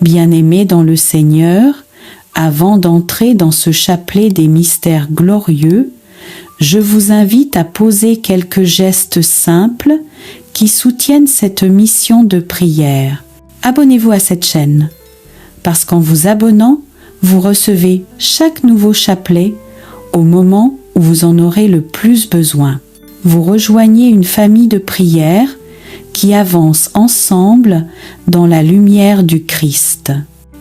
Bien-aimés dans le Seigneur, avant d'entrer dans ce chapelet des mystères glorieux, je vous invite à poser quelques gestes simples qui soutiennent cette mission de prière. Abonnez-vous à cette chaîne, parce qu'en vous abonnant, vous recevez chaque nouveau chapelet au moment où vous en aurez le plus besoin. Vous rejoignez une famille de prière qui avance ensemble dans la lumière du Christ.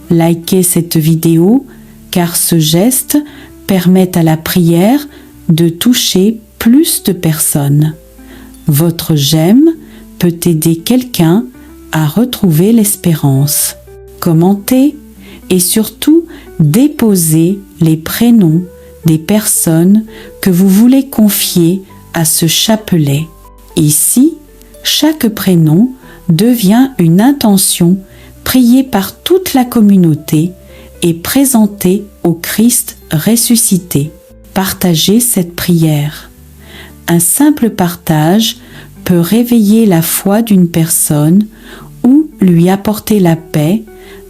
Likez cette vidéo car ce geste permet à la prière de toucher plus de personnes. Votre j'aime peut aider quelqu'un à retrouver l'espérance. Commentez et surtout déposez les prénoms des personnes que vous voulez confier à ce chapelet. Ici, chaque prénom devient une intention priée par toute la communauté et présentée au Christ ressuscité. Partagez cette prière. Un simple partage peut réveiller la foi d'une personne ou lui apporter la paix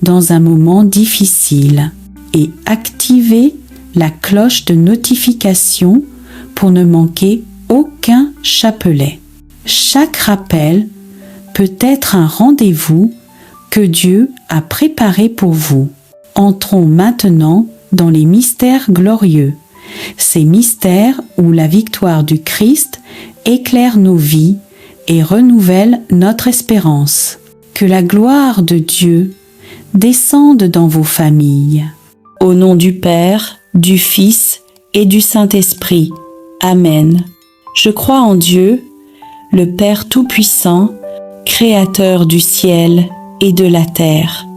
dans un moment difficile et activer la cloche de notification pour ne manquer aucun chapelet. Chaque rappel peut être un rendez-vous que Dieu a préparé pour vous. Entrons maintenant dans les mystères glorieux. Ces mystères où la victoire du Christ éclaire nos vies et renouvelle notre espérance. Que la gloire de Dieu descende dans vos familles. Au nom du Père, du Fils et du Saint-Esprit. Amen. Je crois en Dieu, le Père Tout-Puissant, Créateur du ciel et de la terre,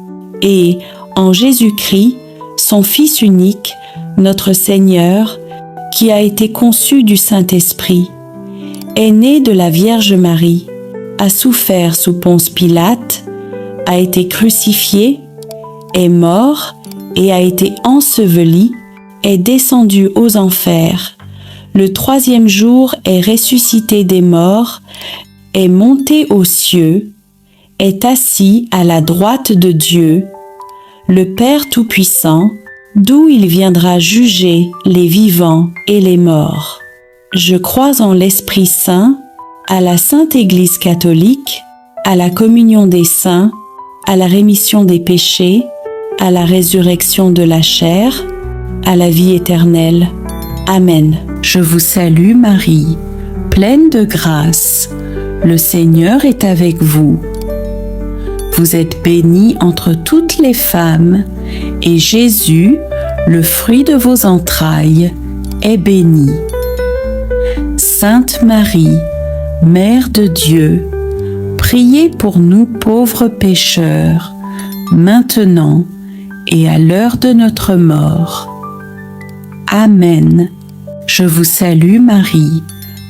et en Jésus-Christ, son Fils unique, notre Seigneur, qui a été conçu du Saint-Esprit, est né de la Vierge Marie, a souffert sous Ponce Pilate, a été crucifié, est mort et a été enseveli, est descendu aux enfers. Le troisième jour est ressuscité des morts, est monté aux cieux, est assis à la droite de Dieu, le Père Tout-Puissant, d'où il viendra juger les vivants et les morts. Je crois en l'Esprit Saint, à la Sainte Église catholique, à la communion des saints, à la rémission des péchés, à la résurrection de la chair, à la vie éternelle. Amen. Je vous salue Marie, pleine de grâce. Le Seigneur est avec vous. Vous êtes bénie entre toutes les femmes, et Jésus, le fruit de vos entrailles, est béni. Sainte Marie, Mère de Dieu, priez pour nous pauvres pécheurs, maintenant et à l'heure de notre mort. Amen. Je vous salue Marie,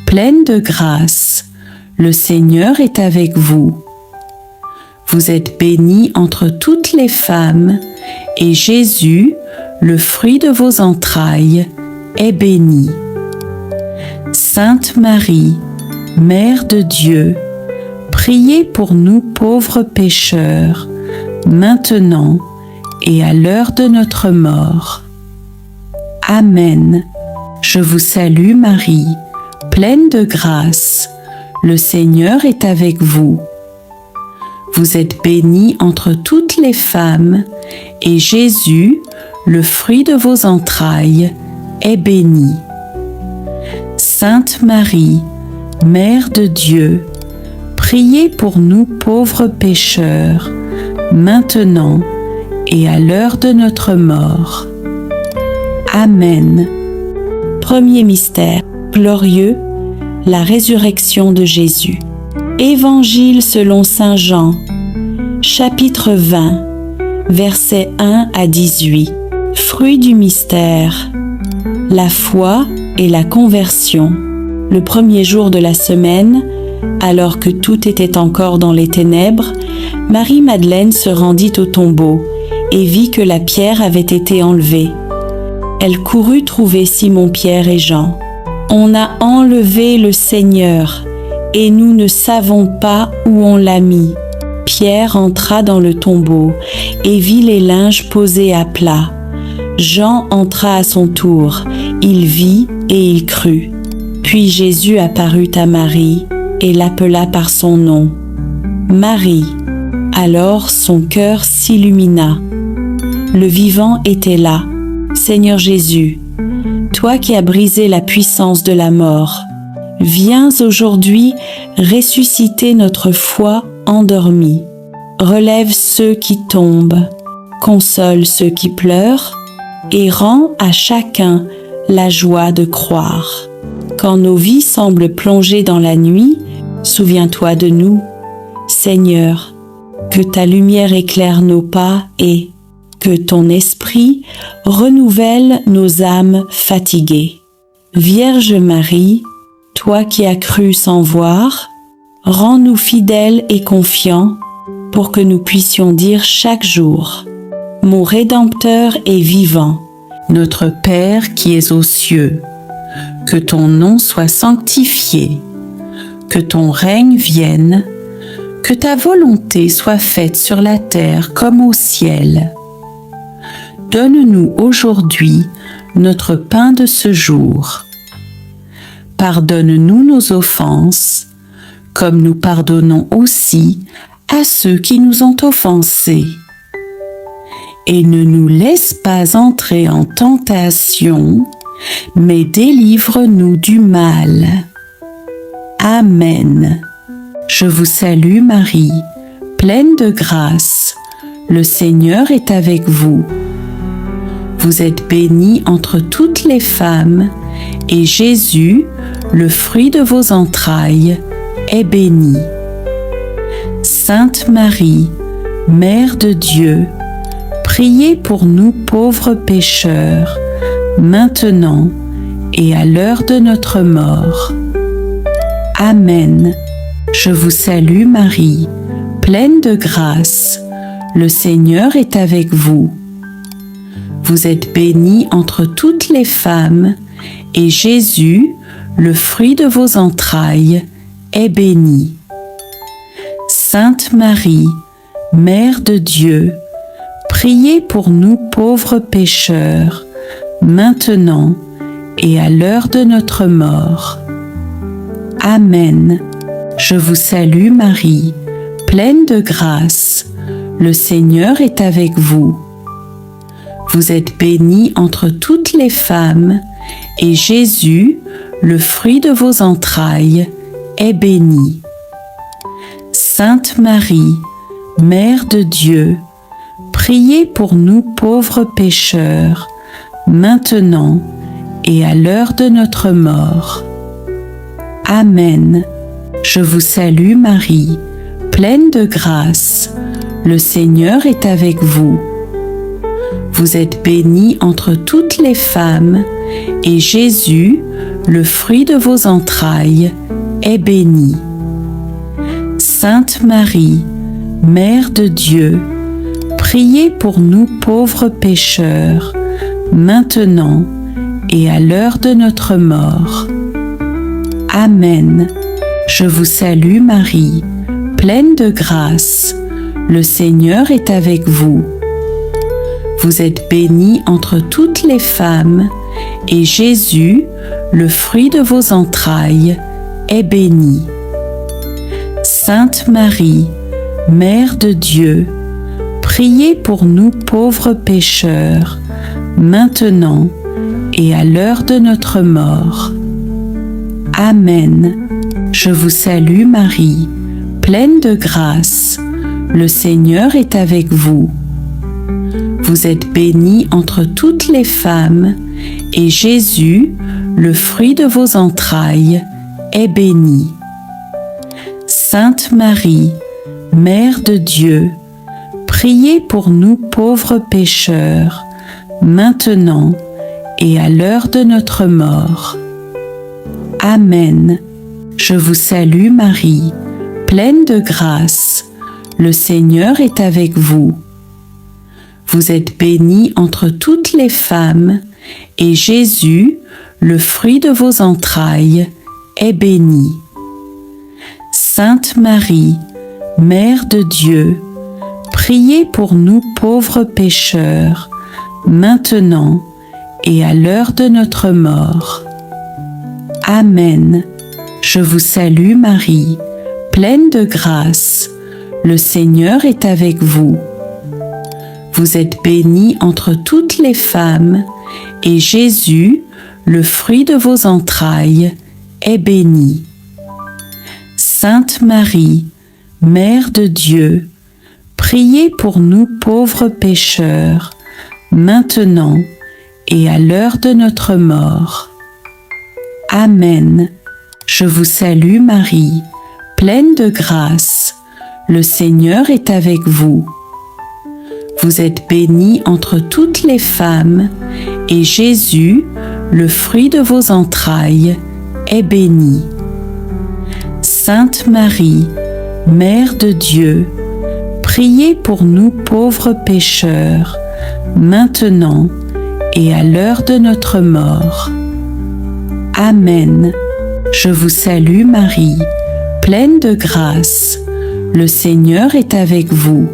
pleine de grâce. Le Seigneur est avec vous. Vous êtes bénie entre toutes les femmes, et Jésus, le fruit de vos entrailles, est béni. Sainte Marie, Mère de Dieu, priez pour nous pauvres pécheurs, maintenant et à l'heure de notre mort. Amen. Je vous salue Marie, pleine de grâce. Le Seigneur est avec vous. Vous êtes bénie entre toutes les femmes, et Jésus, le fruit de vos entrailles, est béni. Sainte Marie, Mère de Dieu, priez pour nous pauvres pécheurs, maintenant et à l'heure de notre mort. Amen. Premier mystère glorieux, la résurrection de Jésus. Évangile selon saint Jean, chapitre 20, versets 1 à 18. Fruit du mystère, la foi et la conversion. Le premier jour de la semaine, alors que tout était encore dans les ténèbres, Marie-Madeleine se rendit au tombeau et vit que la pierre avait été enlevée. Elle courut trouver Simon-Pierre et Jean. « On a enlevé le Seigneur, et nous ne savons pas où on l'a mis. » Pierre entra dans le tombeau et vit les linges posés à plat. Jean entra à son tour, il vit et il crut. Puis Jésus apparut à Marie et l'appela par son nom. Marie. Alors son cœur s'illumina. Le vivant était là, Seigneur Jésus, toi qui as brisé la puissance de la mort. Viens aujourd'hui ressusciter notre foi endormie. Relève ceux qui tombent, console ceux qui pleurent et rends à chacun la joie de croire. Quand nos vies semblent plongées dans la nuit, souviens-toi de nous. Seigneur, que ta lumière éclaire nos pas et que ton esprit renouvelle nos âmes fatiguées. Vierge Marie, toi qui as cru sans voir, rends-nous fidèles et confiants pour que nous puissions dire chaque jour: Mon Rédempteur est vivant, notre Père qui es aux cieux, que ton nom soit sanctifié, que ton règne vienne, que ta volonté soit faite sur la terre comme au ciel. Donne-nous aujourd'hui notre pain de ce jour. Pardonne-nous nos offenses, comme nous pardonnons aussi à ceux qui nous ont offensés. Et ne nous laisse pas entrer en tentation, mais délivre-nous du mal. Amen. Je vous salue Marie, pleine de grâce. Le Seigneur est avec vous. Vous êtes bénie entre toutes les femmes, et Jésus, le fruit de vos entrailles, est béni. Sainte Marie, Mère de Dieu, priez pour nous pauvres pécheurs, maintenant et à l'heure de notre mort. Amen. Je vous salue Marie, pleine de grâce. Le Seigneur est avec vous. Vous êtes bénie entre toutes les femmes, et Jésus, le fruit de vos entrailles, est béni. Sainte Marie, Mère de Dieu, priez pour nous pauvres pécheurs, maintenant et à l'heure de notre mort. Amen. Je vous salue Marie, pleine de grâce. Le Seigneur est avec vous. Vous êtes bénie entre toutes les femmes, et Jésus, le fruit de vos entrailles, est béni. Sainte Marie, Mère de Dieu, priez pour nous pauvres pécheurs, maintenant et à l'heure de notre mort. Amen. Je vous salue Marie, pleine de grâce. Le Seigneur est avec vous. Vous êtes bénie entre toutes les femmes, et Jésus, le fruit de vos entrailles, est béni. Sainte Marie, Mère de Dieu, priez pour nous pauvres pécheurs, maintenant et à l'heure de notre mort. Amen. Je vous salue Marie, pleine de grâce. Le Seigneur est avec vous. Vous êtes bénie entre toutes les femmes, et Jésus, le fruit de vos entrailles, est béni. Sainte Marie, Mère de Dieu, priez pour nous pauvres pécheurs, maintenant et à l'heure de notre mort. Amen. Je vous salue Marie, pleine de grâce. Le Seigneur est avec vous. Vous êtes bénie entre toutes les femmes, et Jésus, le fruit de vos entrailles, est béni. Sainte Marie, Mère de Dieu, priez pour nous pauvres pécheurs, maintenant et à l'heure de notre mort. Amen. Je vous salue Marie, pleine de grâce. Le Seigneur est avec vous. Vous êtes bénie entre toutes les femmes, et Jésus, le fruit de vos entrailles, est béni. Sainte Marie, Mère de Dieu, priez pour nous pauvres pécheurs, maintenant et à l'heure de notre mort. Amen. Je vous salue Marie, pleine de grâce. Le Seigneur est avec vous. Vous êtes bénie entre toutes les femmes, et Jésus, le fruit de vos entrailles, est béni. Sainte Marie, Mère de Dieu, priez pour nous pauvres pécheurs, maintenant et à l'heure de notre mort. Amen. Je vous salue Marie, pleine de grâce. Le Seigneur est avec vous. Vous êtes bénie entre toutes les femmes, et Jésus, le fruit de vos entrailles, est béni. Sainte Marie, Mère de Dieu, priez pour nous pauvres pécheurs, maintenant et à l'heure de notre mort. Amen. Je vous salue Marie, pleine de grâce. Le Seigneur est avec vous.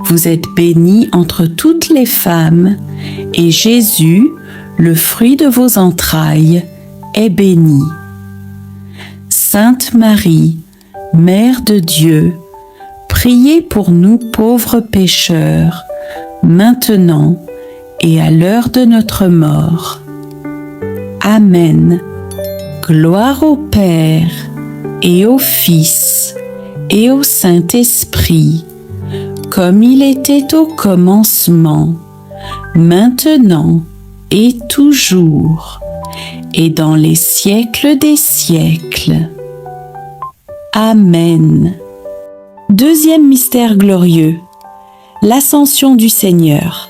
Vous êtes bénie entre toutes les femmes, et Jésus, le fruit de vos entrailles, est béni. Sainte Marie, Mère de Dieu, priez pour nous pauvres pécheurs, maintenant et à l'heure de notre mort. Amen. Gloire au Père, et au Fils, et au Saint-Esprit, comme il était au commencement, maintenant et toujours, et dans les siècles des siècles. Amen. Deuxième mystère glorieux, l'Ascension du Seigneur.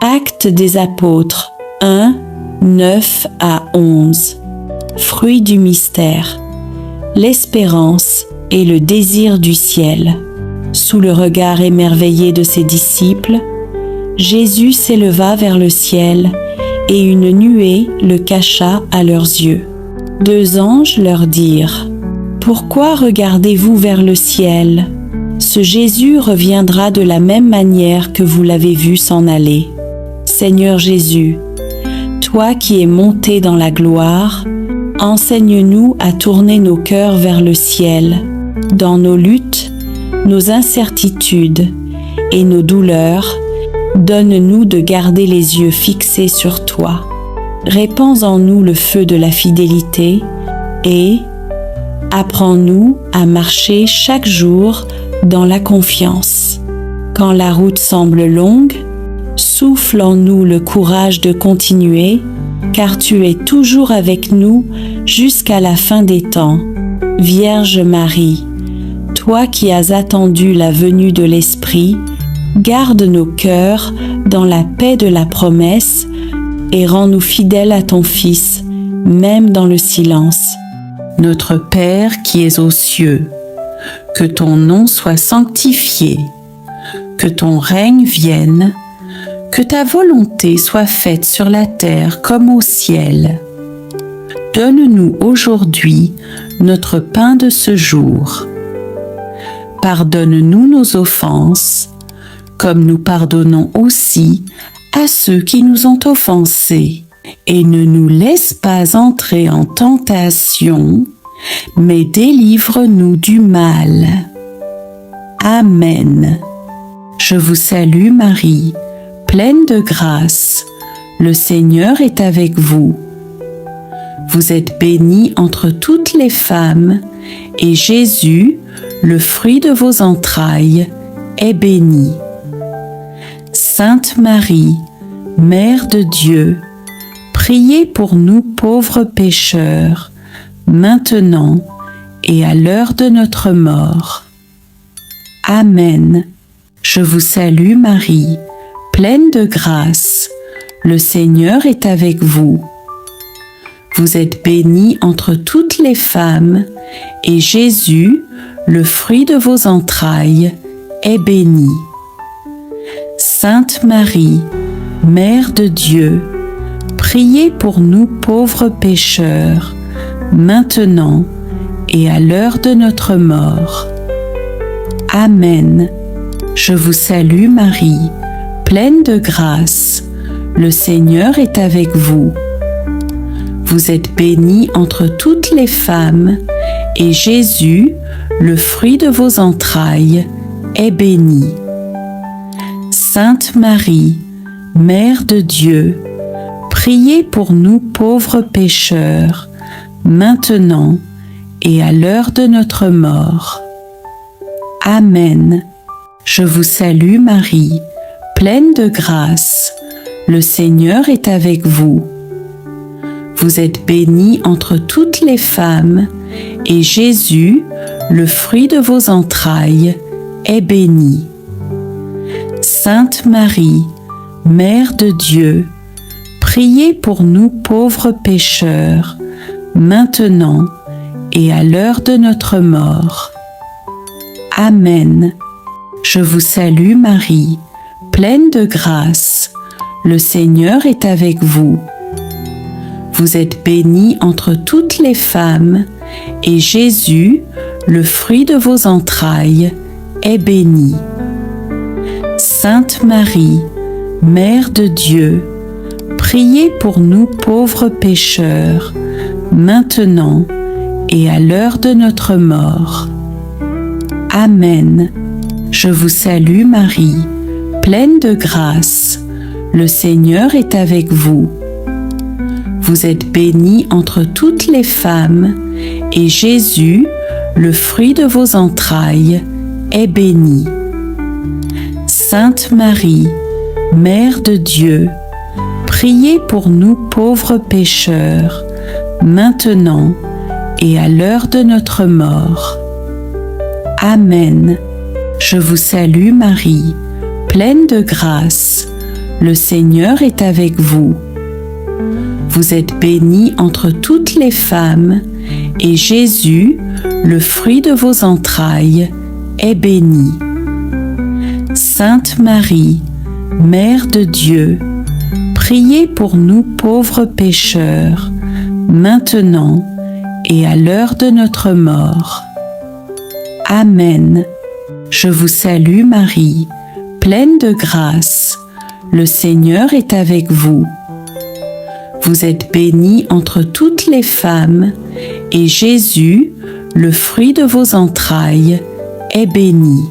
Actes des Apôtres 1, 9 à 11. Fruit du mystère, l'espérance et le désir du ciel. Sous le regard émerveillé de ses disciples, Jésus s'éleva vers le ciel et une nuée le cacha à leurs yeux. Deux anges leur dirent : « Pourquoi regardez-vous vers le ciel ? Ce Jésus reviendra de la même manière que vous l'avez vu s'en aller. Seigneur Jésus, toi qui es monté dans la gloire, enseigne-nous à tourner nos cœurs vers le ciel, dans nos luttes, nos incertitudes et nos douleurs. Donne-nous de garder les yeux fixés sur toi. Répands en nous le feu de la fidélité et apprends-nous à marcher chaque jour dans la confiance. Quand la route semble longue, souffle en nous le courage de continuer, car tu es toujours avec nous jusqu'à la fin des temps. Vierge Marie, toi qui as attendu la venue de l'Esprit, garde nos cœurs dans la paix de la promesse et rends-nous fidèles à ton Fils, même dans le silence. Notre Père qui es aux cieux, que ton nom soit sanctifié, que ton règne vienne, que ta volonté soit faite sur la terre comme au ciel. Donne-nous aujourd'hui notre pain de ce jour. Pardonne-nous nos offenses, comme nous pardonnons aussi à ceux qui nous ont offensés. Et ne nous laisse pas entrer en tentation, mais délivre-nous du mal. Amen. Je vous salue Marie, pleine de grâce. Le Seigneur est avec vous. Vous êtes bénie entre toutes les femmes, et Jésus, le fruit de vos entrailles, est béni. Sainte Marie, Mère de Dieu, priez pour nous pauvres pécheurs, maintenant et à l'heure de notre mort. Amen. Je vous salue Marie, pleine de grâce. Le Seigneur est avec vous. Vous êtes bénie entre toutes les femmes, et Jésus, le fruit de vos entrailles, est béni. Sainte Marie, Mère de Dieu, priez pour nous pauvres pécheurs, maintenant et à l'heure de notre mort. Amen. Je vous salue Marie, pleine de grâce. Le Seigneur est avec vous. Vous êtes bénie entre toutes les femmes, et Jésus, le fruit de vos entrailles, est béni. Sainte Marie, Mère de Dieu, priez pour nous pauvres pécheurs, maintenant et à l'heure de notre mort. Amen. Je vous salue Marie, pleine de grâce. Le Seigneur est avec vous. Vous êtes bénie entre toutes les femmes, et Jésus, le fruit de vos entrailles, est béni. Sainte Marie, Mère de Dieu, priez pour nous pauvres pécheurs, maintenant et à l'heure de notre mort. Amen. Je vous salue Marie, pleine de grâce. Le Seigneur est avec vous. Vous êtes bénie entre toutes les femmes, et Jésus, le fruit de vos entrailles, est béni. Sainte Marie, Mère de Dieu, priez pour nous pauvres pécheurs, maintenant et à l'heure de notre mort. Amen. Je vous salue Marie, pleine de grâce. Le Seigneur est avec vous. Vous êtes bénie entre toutes les femmes, et Jésus, le fruit de vos entrailles, est béni. Sainte Marie, Mère de Dieu, priez pour nous pauvres pécheurs, maintenant et à l'heure de notre mort. Amen. Je vous salue Marie, pleine de grâce. Le Seigneur est avec vous. Vous êtes bénie entre toutes les femmes, et Jésus, le fruit de vos entrailles, est béni. Sainte Marie, Mère de Dieu, priez pour nous pauvres pécheurs, maintenant et à l'heure de notre mort. Amen. Je vous salue Marie, pleine de grâce. Le Seigneur est avec vous. Vous êtes bénie entre toutes les femmes, et Jésus, le fruit de vos entrailles, est béni.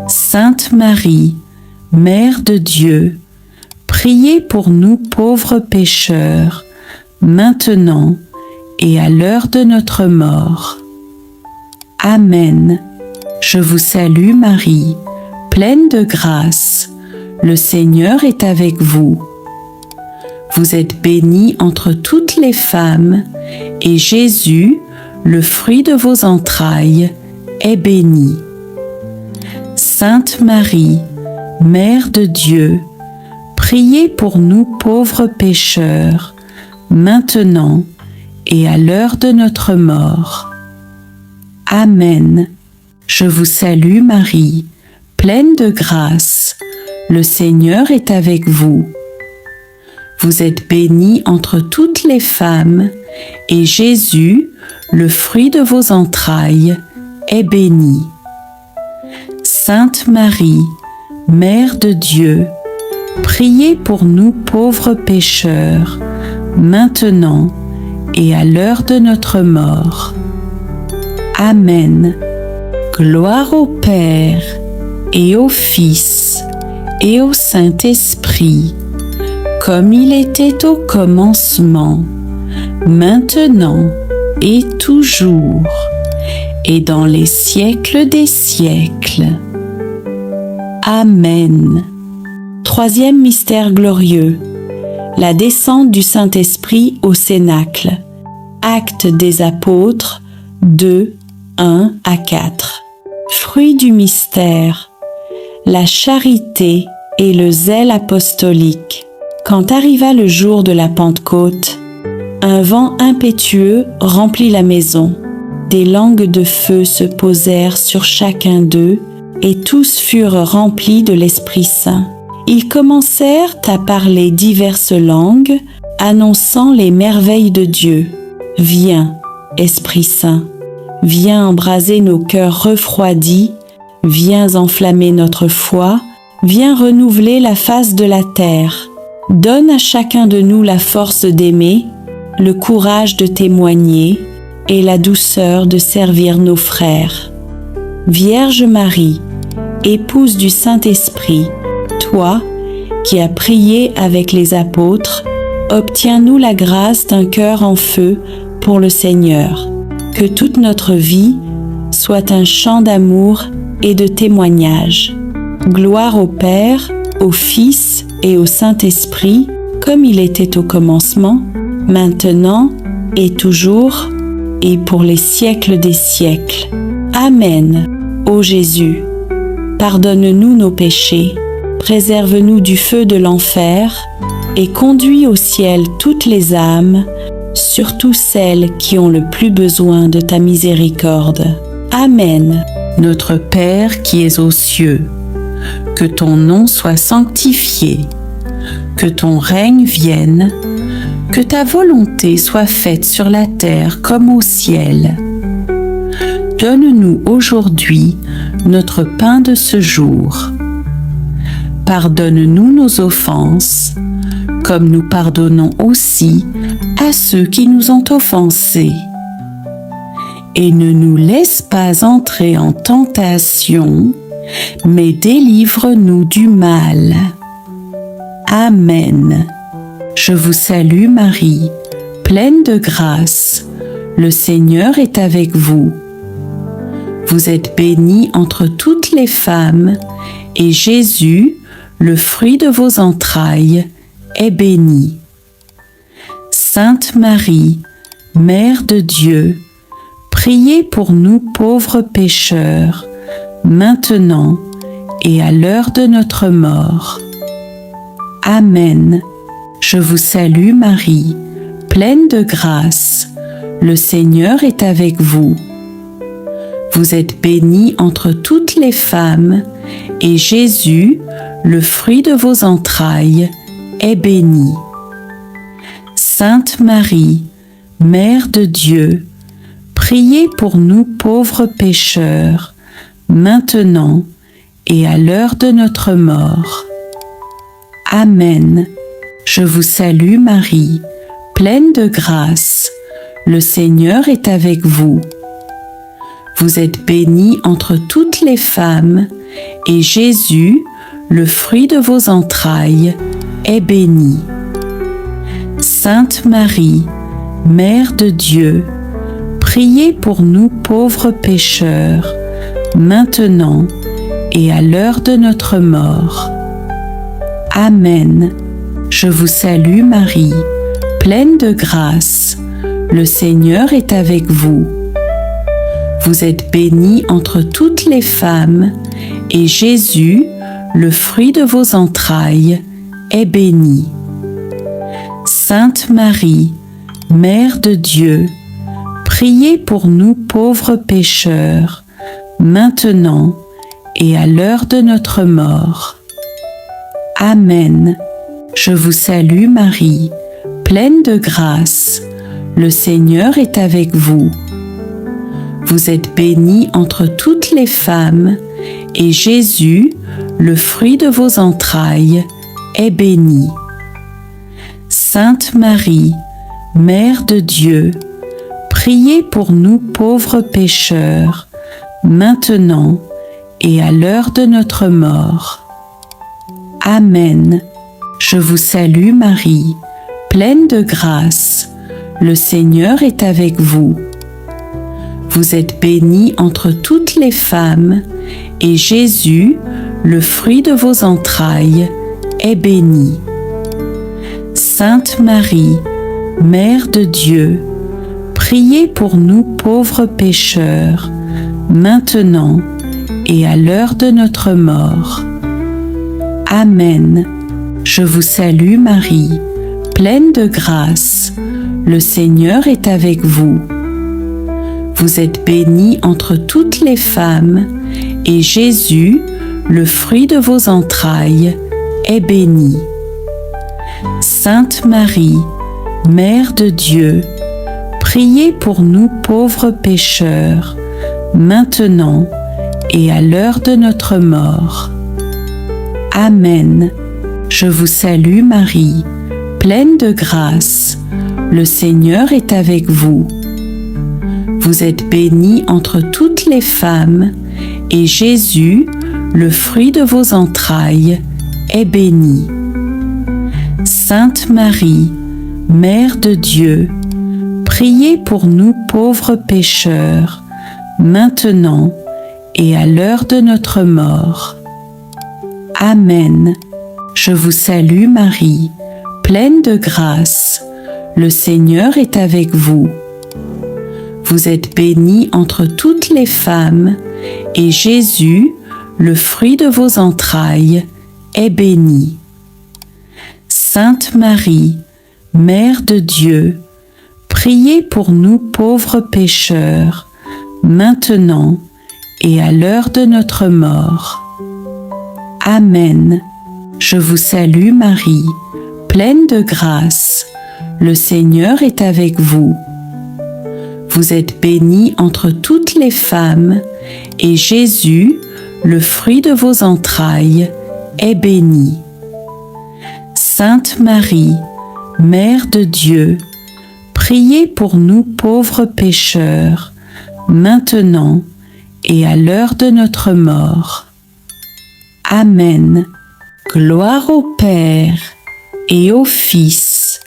Sainte Marie, Mère de Dieu, priez pour nous pauvres pécheurs, maintenant et à l'heure de notre mort. Amen. Je vous salue Marie, pleine de grâce. Le Seigneur est avec vous. Vous êtes bénie entre toutes les femmes, et Jésus, le fruit de vos entrailles, est béni. Sainte Marie, Mère de Dieu, priez pour nous pauvres pécheurs, maintenant et à l'heure de notre mort. Amen. Je vous salue Marie, pleine de grâce. Le Seigneur est avec vous. Vous êtes bénie entre toutes les femmes, et Jésus, le fruit de vos entrailles, est béni. Sainte Marie, Mère de Dieu, priez pour nous pauvres pécheurs, maintenant et à l'heure de notre mort. Amen. Gloire au Père, et au Fils, et au Saint-Esprit, comme il était au commencement, maintenant et toujours, et dans les siècles des siècles. Amen. Troisième mystère glorieux, la descente du Saint-Esprit au Cénacle. Actes des Apôtres 2, 1 à 4. Fruit du mystère, la charité et le zèle apostolique. Quand arriva le jour de la Pentecôte, un vent impétueux remplit la maison. Des langues de feu se posèrent sur chacun d'eux, et tous furent remplis de l'Esprit Saint. Ils commencèrent à parler diverses langues, annonçant les merveilles de Dieu. Viens, Esprit Saint, viens embraser nos cœurs refroidis Viens enflammer notre foi, viens renouveler la face de la terre. Donne à chacun de nous la force d'aimer, le courage de témoigner et la douceur de servir nos frères. Vierge Marie, épouse du Saint-Esprit, toi qui as prié avec les apôtres, obtiens-nous la grâce d'un cœur en feu pour le Seigneur. Que toute notre vie soit un chant d'amour et de témoignage. Gloire au Père, au Fils et au Saint-Esprit, comme il était au commencement, maintenant et toujours, et pour les siècles des siècles. Amen. Ô Jésus, pardonne-nous nos péchés, préserve-nous du feu de l'enfer, et conduis au ciel toutes les âmes, surtout celles qui ont le plus besoin de ta miséricorde. Amen. Notre Père qui es aux cieux, que ton nom soit sanctifié, que ton règne vienne, que ta volonté soit faite sur la terre comme au ciel. Donne-nous aujourd'hui notre pain de ce jour. Pardonne-nous nos offenses, comme nous pardonnons aussi à ceux qui nous ont offensés. Et ne nous laisse pas entrer en tentation, mais délivre-nous du mal. Amen. Je vous salue Marie, pleine de grâce. Le Seigneur est avec vous. Vous êtes bénie entre toutes les femmes, et Jésus, le fruit de vos entrailles, est béni. Sainte Marie, Mère de Dieu, priez pour nous pauvres pécheurs, maintenant et à l'heure de notre mort. Amen. Je vous salue Marie, pleine de grâce. Le Seigneur est avec vous. Vous êtes bénie entre toutes les femmes, et Jésus, le fruit de vos entrailles, est béni. Sainte Marie, Mère de Dieu, priez pour nous pauvres pécheurs, maintenant et à l'heure de notre mort. Amen. Je vous salue Marie, pleine de grâce. Le Seigneur est avec vous. Vous êtes bénie entre toutes les femmes, et Jésus, le fruit de vos entrailles, est béni. Sainte Marie, Mère de Dieu, priez pour nous pauvres pécheurs, maintenant et à l'heure de notre mort. Amen. Je vous salue Marie, pleine de grâce. Le Seigneur est avec vous. Vous êtes bénie entre toutes les femmes, et Jésus, le fruit de vos entrailles, est béni. Sainte Marie, Mère de Dieu, priez pour nous pauvres pécheurs, maintenant et à l'heure de notre mort. Amen. Je vous salue Marie, pleine de grâce. Le Seigneur est avec vous. Vous êtes bénie entre toutes les femmes, et Jésus, le fruit de vos entrailles, est béni. Sainte Marie, Mère de Dieu, priez pour nous pauvres pécheurs, maintenant et à l'heure de notre mort. Amen. Je vous salue Marie, pleine de grâce. Le Seigneur est avec vous. Vous êtes bénie entre toutes les femmes, et Jésus, le fruit de vos entrailles, est béni. Sainte Marie, Mère de Dieu, priez pour nous pauvres pécheurs, maintenant et à l'heure de notre mort. Amen. Je vous salue Marie, pleine de grâce. Le Seigneur est avec vous. Vous êtes bénie entre toutes les femmes, et Jésus, le fruit de vos entrailles, est béni. Sainte Marie, Mère de Dieu, priez pour nous pauvres pécheurs, maintenant et à l'heure de notre mort. Amen. Je vous salue Marie, pleine de grâce. Le Seigneur est avec vous. Vous êtes bénie entre toutes les femmes, et Jésus, le fruit de vos entrailles, est béni. Sainte Marie, Mère de Dieu, priez pour nous pauvres pécheurs, maintenant et à l'heure de notre mort. Amen. Je vous salue Marie, pleine de grâce. Le Seigneur est avec vous. Vous êtes bénie entre toutes les femmes, et Jésus, le fruit de vos entrailles, est béni. Sainte Marie, Mère de Dieu, priez pour nous pauvres pécheurs, maintenant et à l'heure de notre mort. Amen. Je vous salue Marie, pleine de grâce. Le Seigneur est avec vous. Vous êtes bénie entre toutes les femmes, et Jésus, le fruit de vos entrailles, est béni. Sainte Marie, Mère de Dieu, priez pour nous pauvres pécheurs, maintenant et à l'heure de notre mort. Amen. Gloire au Père, et au Fils,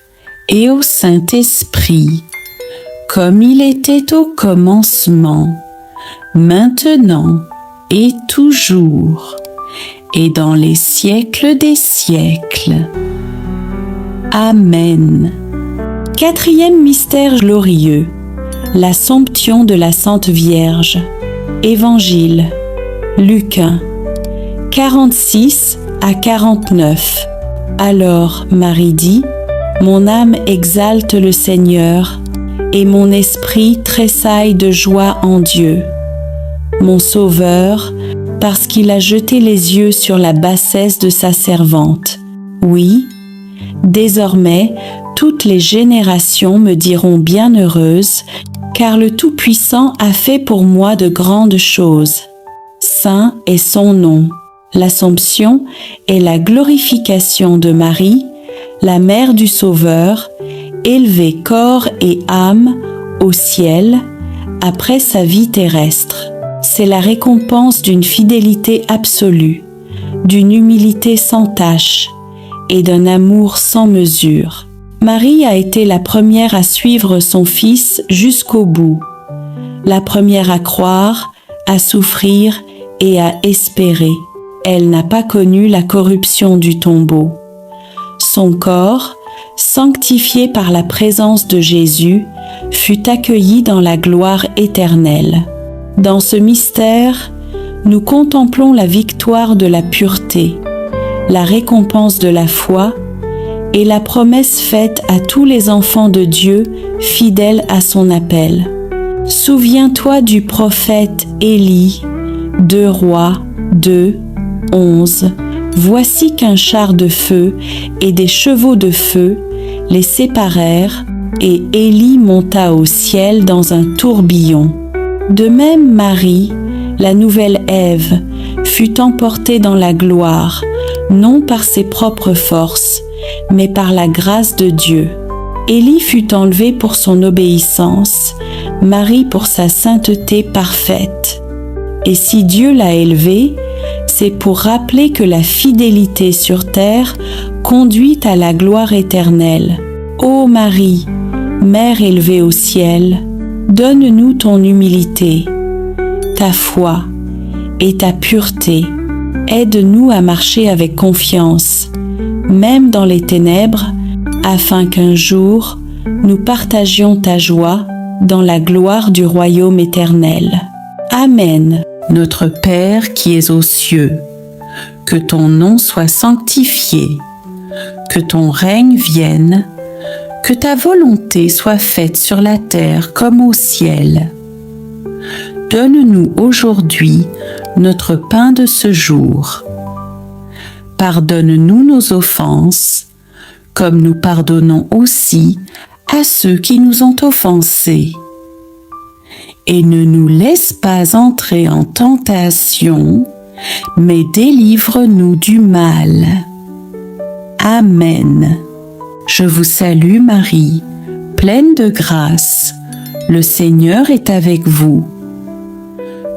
et au Saint-Esprit, comme il était au commencement, maintenant et toujours, et dans les siècles des siècles. Amen. Quatrième mystère glorieux, l'Assomption de la Sainte Vierge. Évangile, Luc 1, 46 à 49. Alors Marie dit, « Mon âme exalte le Seigneur, et mon esprit tressaille de joie en Dieu, mon Sauveur, parce qu'il a jeté les yeux sur la bassesse de sa servante. Oui, désormais, toutes les générations me diront bienheureuse, car le Tout-Puissant a fait pour moi de grandes choses. Saint est son nom. » L'Assomption est la glorification de Marie, la mère du Sauveur, élevée corps et âme au ciel après sa vie terrestre. C'est la récompense d'une fidélité absolue, d'une humilité sans tache et d'un amour sans mesure. Marie a été la première à suivre son Fils jusqu'au bout, la première à croire, à souffrir et à espérer. Elle n'a pas connu la corruption du tombeau. Son corps, sanctifié par la présence de Jésus, fut accueilli dans la gloire éternelle. Dans ce mystère, nous contemplons la victoire de la pureté, la récompense de la foi et la promesse faite à tous les enfants de Dieu fidèles à son appel. Souviens-toi du prophète Élie, 2 Rois 2, 11. Voici qu'un char de feu et des chevaux de feu les séparèrent, et Élie monta au ciel dans un tourbillon. De même Marie, la nouvelle Ève, fut emportée dans la gloire, non par ses propres forces, mais par la grâce de Dieu. Élie fut enlevé pour son obéissance, Marie pour sa sainteté parfaite. Et si Dieu l'a élevée, c'est pour rappeler que la fidélité sur terre conduit à la gloire éternelle. Ô Marie, Mère élevée au ciel, donne-nous ton humilité, ta foi et ta pureté. Aide-nous à marcher avec confiance, même dans les ténèbres, afin qu'un jour, nous partagions ta joie dans la gloire du royaume éternel. Amen. Notre Père qui es aux cieux, que ton nom soit sanctifié, que ton règne vienne, que ta volonté soit faite sur la terre comme au ciel. Donne-nous aujourd'hui notre pain de ce jour. Pardonne-nous nos offenses, comme nous pardonnons aussi à ceux qui nous ont offensés. et ne nous laisse pas entrer en tentation, mais délivre-nous du mal. Amen. Je vous salue Marie, pleine de grâce. Le Seigneur est avec vous.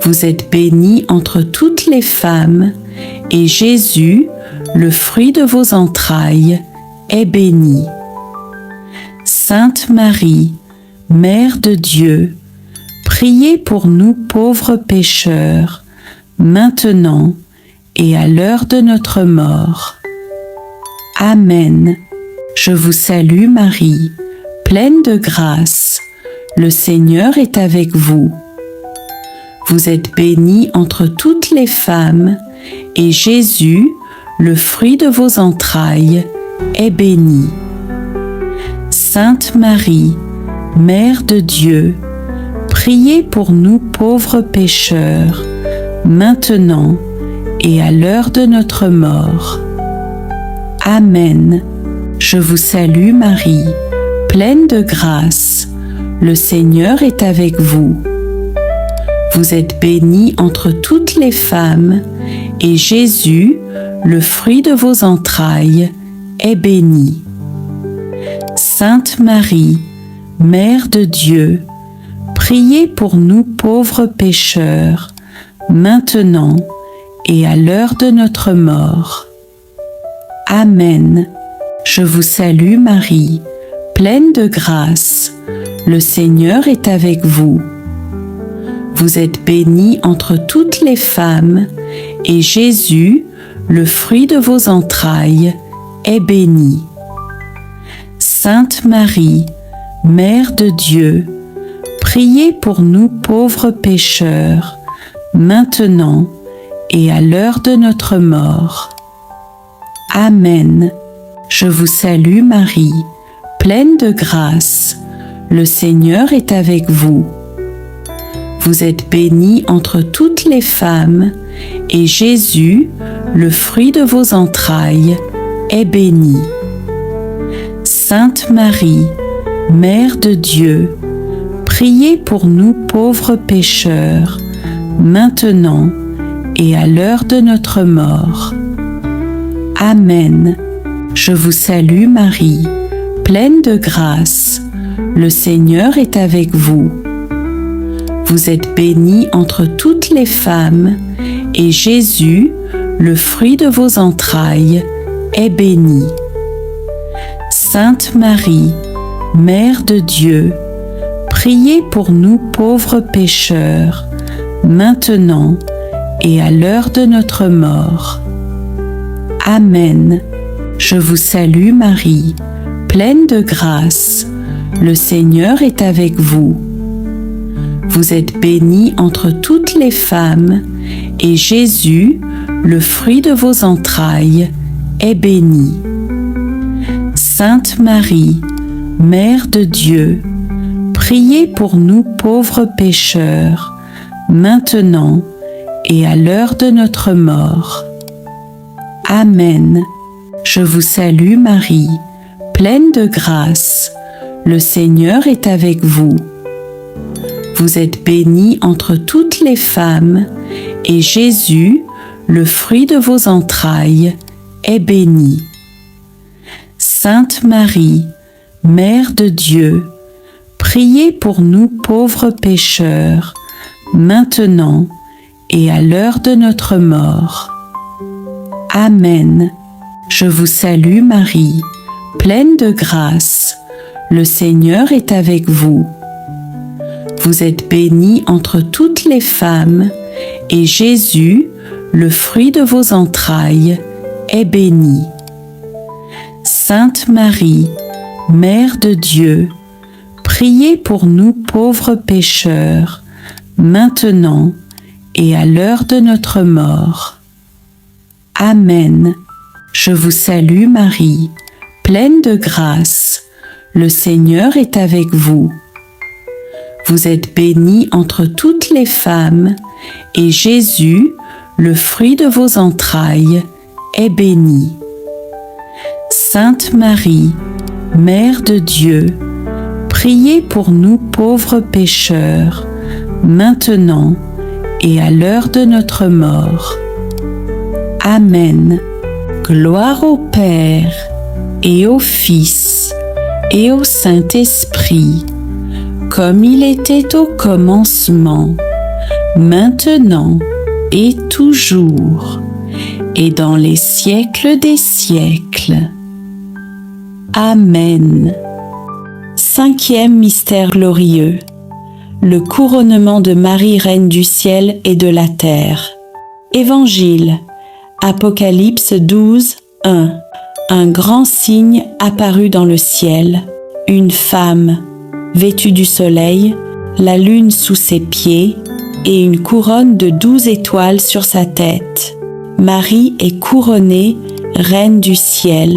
Vous êtes bénie entre toutes les femmes, et Jésus, le fruit de vos entrailles, est béni. Sainte Marie, Mère de Dieu, priez pour nous pauvres pécheurs, maintenant et à l'heure de notre mort. Amen. Je vous salue Marie, pleine de grâce. Le Seigneur est avec vous. Vous êtes bénie entre toutes les femmes, et Jésus, le fruit de vos entrailles, est béni. Sainte Marie, Mère de Dieu, priez pour nous pauvres pécheurs, maintenant et à l'heure de notre mort. Amen. Je vous salue Marie, pleine de grâce. Le Seigneur est avec vous. Vous êtes bénie entre toutes les femmes, et Jésus, le fruit de vos entrailles, est béni. Sainte Marie, Mère de Dieu, priez pour nous pauvres pécheurs, maintenant et à l'heure de notre mort. Amen. Je vous salue Marie, pleine de grâce. Le Seigneur est avec vous. Vous êtes bénie entre toutes les femmes, et Jésus, le fruit de vos entrailles, est béni. Sainte Marie, Mère de Dieu, priez pour nous pauvres pécheurs, maintenant et à l'heure de notre mort. Amen. Je vous salue Marie, pleine de grâce. Le Seigneur est avec vous. Vous êtes bénie entre toutes les femmes, et Jésus, le fruit de vos entrailles, est béni. Sainte Marie, Mère de Dieu, priez pour nous pauvres pécheurs, maintenant et à l'heure de notre mort. Amen. Je vous salue Marie, pleine de grâce. Le Seigneur est avec vous. Vous êtes bénie entre toutes les femmes, et Jésus, le fruit de vos entrailles, est béni. Sainte Marie, Mère de Dieu, priez pour nous pauvres pécheurs, maintenant et à l'heure de notre mort. Amen. Je vous salue Marie, pleine de grâce. Le Seigneur est avec vous. Vous êtes bénie entre toutes les femmes, et Jésus, le fruit de vos entrailles, est béni. Sainte Marie, Mère de Dieu, priez pour nous pauvres pécheurs, maintenant et à l'heure de notre mort. Amen. Je vous salue Marie, pleine de grâce. Le Seigneur est avec vous. Vous êtes bénie entre toutes les femmes, et Jésus, le fruit de vos entrailles, est béni. Sainte Marie, Mère de Dieu, priez pour nous pauvres pécheurs, maintenant et à l'heure de notre mort. Amen. Je vous salue Marie, pleine de grâce. Le Seigneur est avec vous. Vous êtes bénie entre toutes les femmes, et Jésus, le fruit de vos entrailles, est béni. Sainte Marie, Mère de Dieu, priez pour nous pauvres pécheurs, maintenant et à l'heure de notre mort. Amen. Je vous salue Marie, pleine de grâce. Le Seigneur est avec vous. Vous êtes bénie entre toutes les femmes, et Jésus, le fruit de vos entrailles, est béni. Sainte Marie, Mère de Dieu, priez pour nous pauvres pécheurs, maintenant et à l'heure de notre mort. Amen. Gloire au Père et au Fils et au Saint-Esprit, comme il était au commencement, maintenant et toujours, et dans les siècles des siècles. Amen. Cinquième mystère glorieux, le couronnement de Marie, Reine du ciel et de la terre. Évangile, Apocalypse 12, 1. Un grand signe apparut dans le ciel, une femme, vêtue du soleil, la lune sous ses pieds, et une couronne de 12 étoiles sur sa tête. Marie est couronnée Reine du ciel,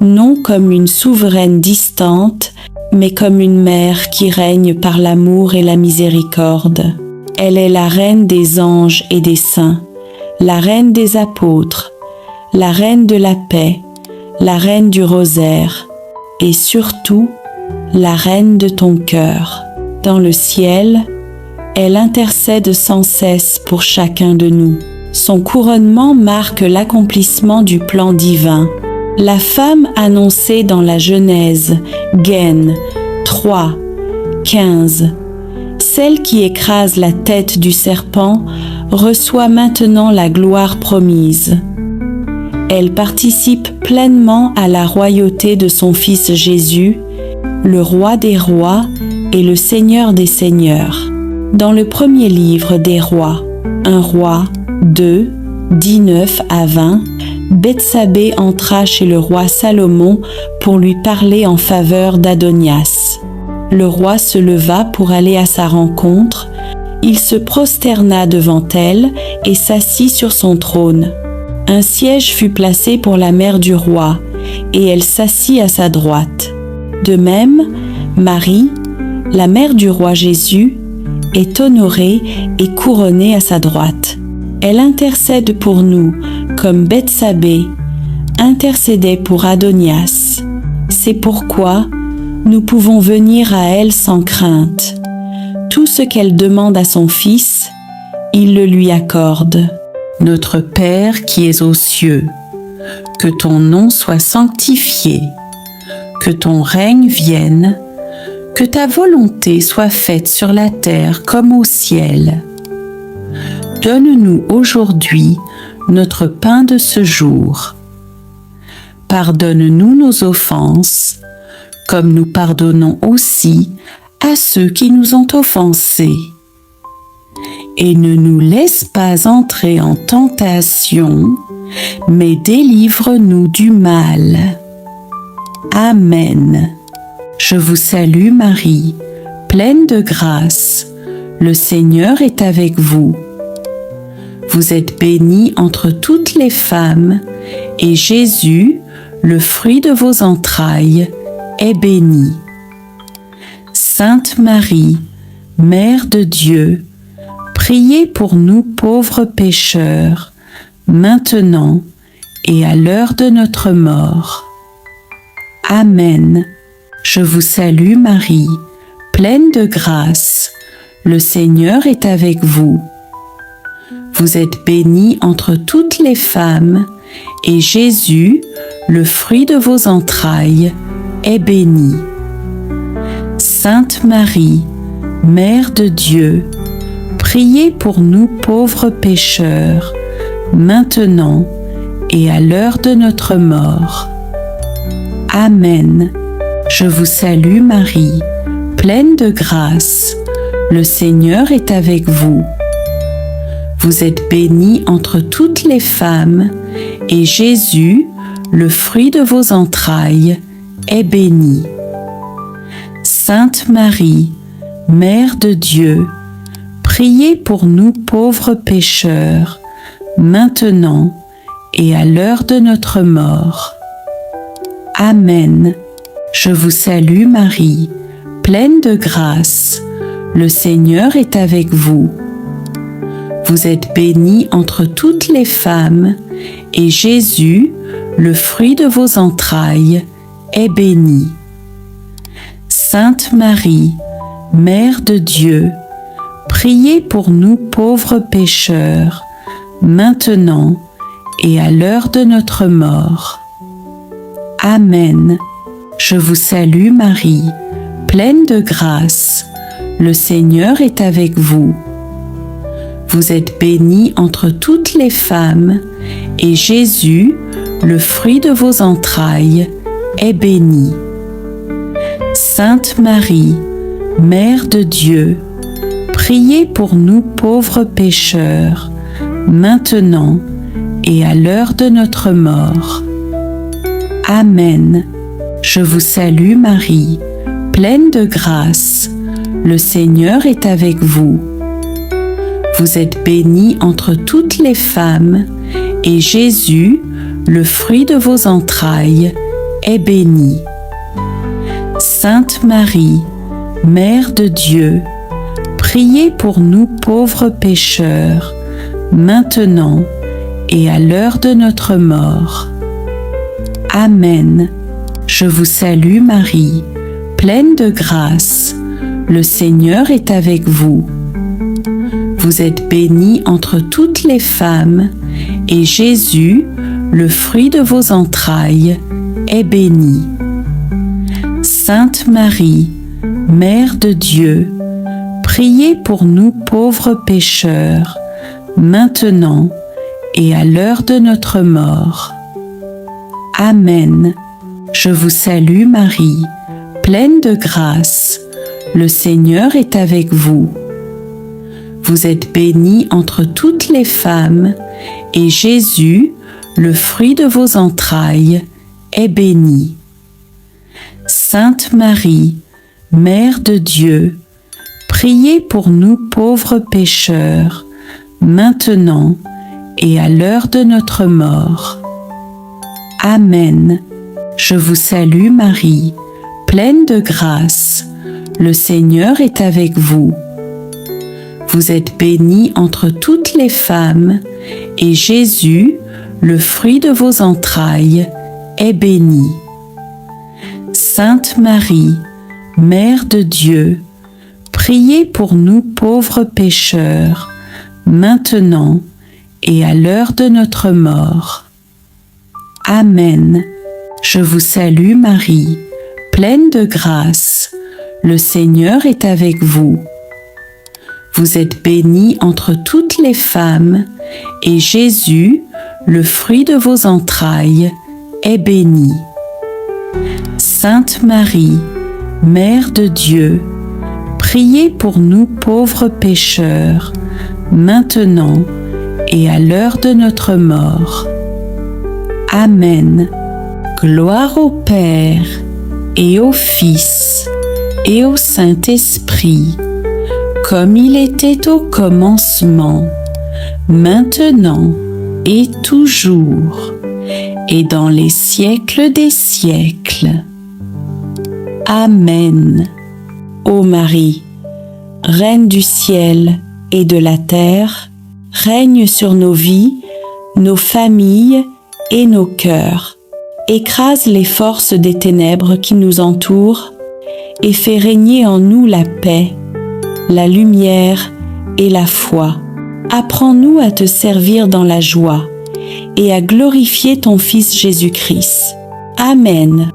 non comme une souveraine distante, mais comme une mère qui règne par l'amour et la miséricorde. Elle est la reine des anges et des saints, la reine des apôtres, la reine de la paix, la reine du rosaire, et surtout, la reine de ton cœur. Dans le ciel, elle intercède sans cesse pour chacun de nous. Son couronnement marque l'accomplissement du plan divin. La femme annoncée dans la Genèse, Gen 3, 15, celle qui écrase la tête du serpent, reçoit maintenant la gloire promise. Elle participe pleinement à la royauté de son Fils Jésus, le Roi des rois et le Seigneur des seigneurs. Dans le premier livre des rois, 1 Roi 2, 19 à 20, Bethsabée entra chez le roi Salomon pour lui parler en faveur d'Adonias. Le roi se leva pour aller à sa rencontre. Il se prosterna devant elle et s'assit sur son trône. Un siège fut placé pour la mère du roi, et elle s'assit à sa droite. De même, Marie, la mère du roi Jésus, est honorée et couronnée à sa droite. Elle intercède pour nous, comme Bethsabée intercédait pour Adonias. C'est pourquoi nous pouvons venir à elle sans crainte. Tout ce qu'elle demande à son Fils, il le lui accorde. Notre Père qui es aux cieux, que ton nom soit sanctifié, que ton règne vienne, que ta volonté soit faite sur la terre comme au ciel. Donne-nous aujourd'hui notre pain de ce jour. Pardonne-nous nos offenses, comme nous pardonnons aussi à ceux qui nous ont offensés. Et ne nous laisse pas entrer en tentation, mais délivre-nous du mal. Amen. Je vous salue Marie, pleine de grâce. Le Seigneur est avec vous. Vous êtes bénie entre toutes les femmes, et Jésus, le fruit de vos entrailles, est béni. Sainte Marie, Mère de Dieu, priez pour nous pauvres pécheurs, maintenant et à l'heure de notre mort. Amen. Je vous salue Marie, pleine de grâce. Le Seigneur est avec vous. Vous êtes bénie entre toutes les femmes, et Jésus, le fruit de vos entrailles, est béni. Sainte Marie, Mère de Dieu, priez pour nous pauvres pécheurs, maintenant et à l'heure de notre mort. Amen. Je vous salue Marie, pleine de grâce. Le Seigneur est avec vous. Vous êtes bénie entre toutes les femmes, et Jésus, le fruit de vos entrailles, est béni. Sainte Marie, Mère de Dieu, priez pour nous pauvres pécheurs, maintenant et à l'heure de notre mort. Amen. Je vous salue Marie, pleine de grâce. Le Seigneur est avec vous. Vous êtes bénie entre toutes les femmes, et Jésus, le fruit de vos entrailles, est béni. Sainte Marie, Mère de Dieu, priez pour nous pauvres pécheurs, maintenant et à l'heure de notre mort. Amen. Je vous salue Marie, pleine de grâce. Le Seigneur est avec vous. Vous êtes bénie entre toutes les femmes, et Jésus, le fruit de vos entrailles, est béni. Sainte Marie, Mère de Dieu, priez pour nous pauvres pécheurs, maintenant et à l'heure de notre mort. Amen. Je vous salue Marie, pleine de grâce. Le Seigneur est avec vous. Vous êtes bénie entre toutes les femmes, et Jésus, le fruit de vos entrailles, est béni. Sainte Marie, Mère de Dieu, priez pour nous pauvres pécheurs, maintenant et à l'heure de notre mort. Amen. Je vous salue Marie, pleine de grâce. Le Seigneur est avec vous. Vous êtes bénie entre toutes les femmes, et Jésus, le fruit de vos entrailles, est béni. Sainte Marie, Mère de Dieu, priez pour nous pauvres pécheurs, maintenant et à l'heure de notre mort. Amen. Je vous salue Marie, pleine de grâce. Le Seigneur est avec vous. Vous êtes bénie entre toutes les femmes, et Jésus, le fruit de vos entrailles, est béni. Sainte Marie, Mère de Dieu, priez pour nous pauvres pécheurs, maintenant et à l'heure de notre mort. Amen. Je vous salue Marie, pleine de grâce. Le Seigneur est avec vous. Vous êtes bénie entre toutes les femmes, et Jésus, le fruit de vos entrailles, est béni. Sainte Marie, Mère de Dieu, priez pour nous pauvres pécheurs, maintenant et à l'heure de notre mort. Amen. Je vous salue Marie, pleine de grâce. Le Seigneur est avec vous. Vous êtes bénie entre toutes les femmes, et Jésus, le fruit de vos entrailles, est béni. Sainte Marie, Mère de Dieu, priez pour nous pauvres pécheurs, maintenant et à l'heure de notre mort. Amen. Gloire au Père, et au Fils, et au Saint-Esprit, comme il était au commencement, maintenant et toujours, et dans les siècles des siècles. Amen. Ô Marie, Reine du ciel et de la terre, règne sur nos vies, nos familles et nos cœurs. Écrase les forces des ténèbres qui nous entourent et fais régner en nous la paix, la lumière et la foi. Apprends-nous à te servir dans la joie et à glorifier ton Fils Jésus-Christ. Amen.